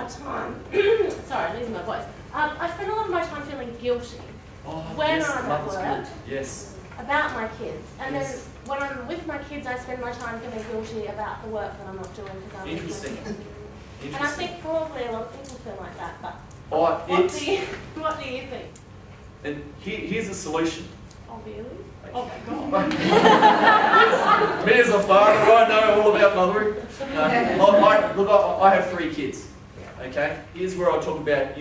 my time, sorry, I'm losing my voice. I spend a lot of my time feeling guilty when I'm at work about my kids. And then when I'm with my kids, I spend my time feeling guilty about the work that I'm not doing because I'm with my kids. And I think probably a lot of people feel like that, but what do you think? And here's the solution. Oh, really? Oh my God. Me as a father, I know all about mothering. Look, I have 3 kids. Okay? Here's where I talk about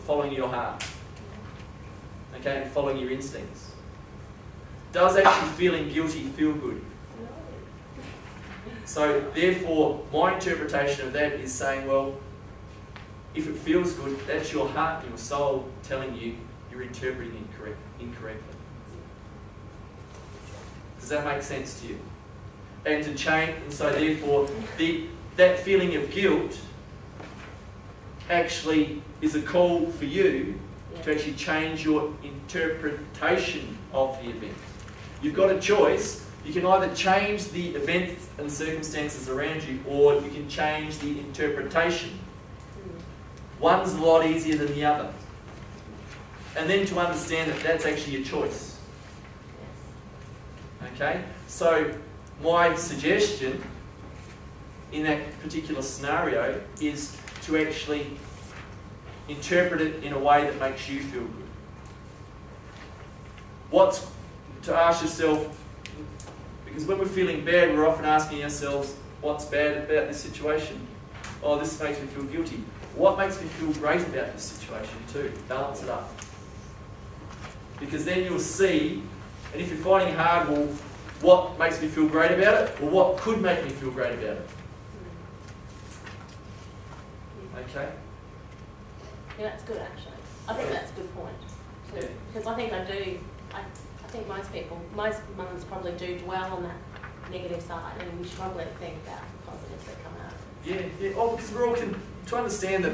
following your heart. Okay? And following your instincts. Does actually feeling guilty feel good? So, therefore, my interpretation of that is saying, well, if it feels good, that's your heart and your soul telling you you're interpreting it incorrectly. Does that make sense to you? And to change, and so therefore, that feeling of guilt actually is a call for you to actually change your interpretation of the event. You've got a choice. You can either change the events and circumstances around you, or you can change the interpretation. One's a lot easier than the other. And then to understand that that's actually a choice. Okay? So my suggestion in that particular scenario is to actually interpret it in a way that makes you feel good. To ask yourself, because when we're feeling bad, we're often asking ourselves, what's bad about this situation? Oh, this makes me feel guilty. What makes me feel great about this situation too? Balance it up. Because then you'll see, and if you're finding it hard, well, what makes me feel great about it? Or what could make me feel great about it? Okay? Yeah, that's good actually. I think that's a good point. Too. Because I think I think most mums probably do dwell on that negative side, and we should probably think about the positives that come out. Yeah. Oh, because we're all to understand that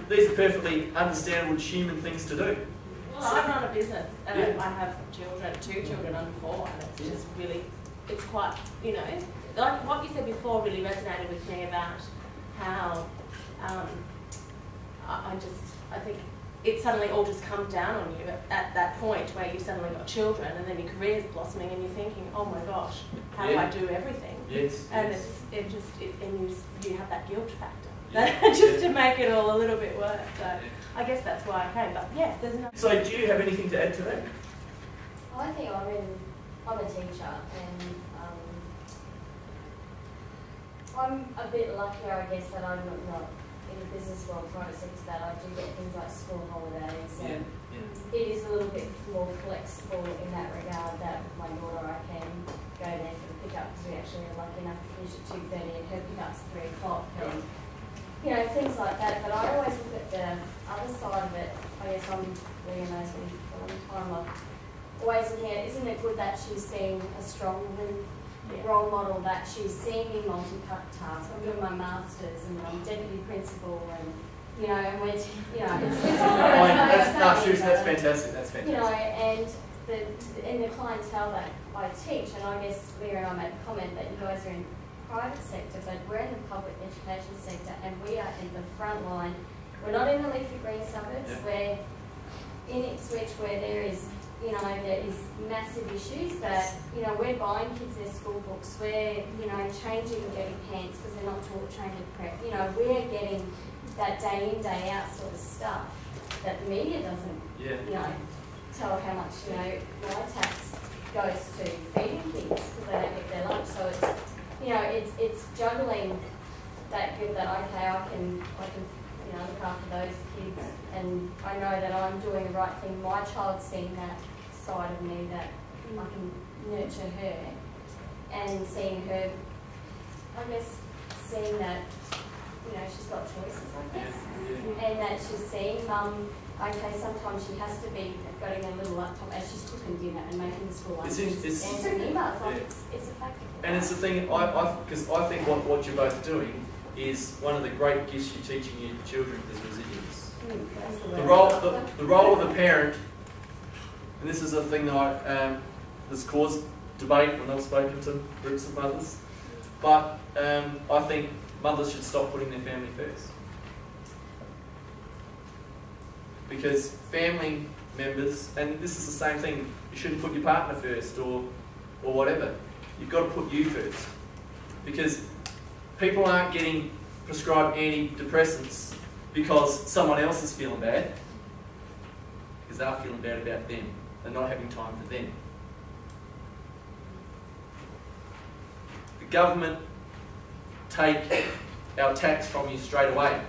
these are perfectly understandable human things to do. Well, I run a business, and I have children, 2 children under 4, and it's just really, it's quite, like what you said before really resonated with me about how I think it suddenly all just comes down on you at that point where you suddenly got children and then your career's blossoming and you're thinking, oh my gosh, how do I do everything? Yes. And you have that guilt factor, just to make it all a little bit worse. So I guess that's why I came. But yes, there's no. So do you have anything to add to that? I think I'm a teacher, and I'm a bit luckier, I guess, that I'm not in the business world, private sector, that I do get things like school holidays, and it is a little bit more flexible in that regard. That with my daughter, I can go there for the pickup because we actually are lucky enough to finish at 2:30, and her pickup's 3 o'clock, and things like that. But I always look at the other side of it. I guess Leah knows me for a long time. I'm always looking at, isn't it good that she's seeing a strong role model, that she's seeing me multitask. I'm doing my masters and I'm deputy principal, and and we're it's seriously, that's fantastic. That's fantastic. And the clientele that I teach, and I guess Leah and I made the comment that you guys are in private sector, but we're in the public education sector, and we are in the front line. We're not in the leafy green suburbs. We're in Ipswich, where there is massive issues that, we're buying kids their school books, we're, changing dirty pants because they're not trained to prep. We're getting that day in, day out sort of stuff that the media doesn't, tell how much, my tax goes to feeding kids because they don't get their lunch. So it's juggling that good that, okay, I can look after those kids, and I know that I'm doing the right thing. My child's seeing that side of me, that I can nurture her, and seeing her, I guess, seeing that, she's got choices, I guess, and that she's seeing mum, okay, sometimes she has to be getting a little laptop as she's cooking dinner and making the school lunch, answering emails, it's a factor. And it's the thing, because I think what you're both doing is one of the great gifts you're teaching your children is resilience. The role of the parent, and this is a thing that has caused debate when I've spoken to groups of mothers, but I think mothers should stop putting their family first. Because family members, and this is the same thing, you shouldn't put your partner first or whatever. You've got to put you first. Because people aren't getting prescribed antidepressants because someone else is feeling bad, because they're feeling bad about them. They're not having time for them. The government take our tax from you straight away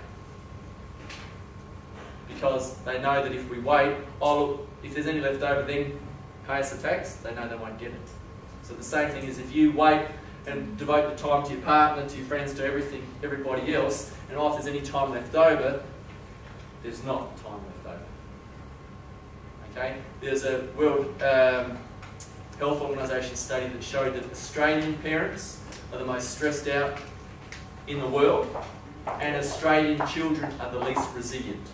because they know that if we wait, oh look, if there's any left over, then pay us the tax. They know they won't get it. So the same thing is if you wait and devote the time to your partner, to your friends, to everything, everybody else, and if there's any time left over, there's not time left over. Okay? There's a World Health Organisation study that showed that Australian parents are the most stressed out in the world, and Australian children are the least resilient.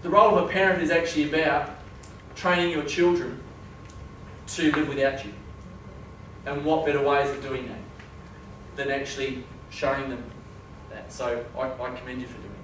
The role of a parent is actually about training your children to live without you. And what better ways of doing that than actually showing them that? So I commend you for doing that.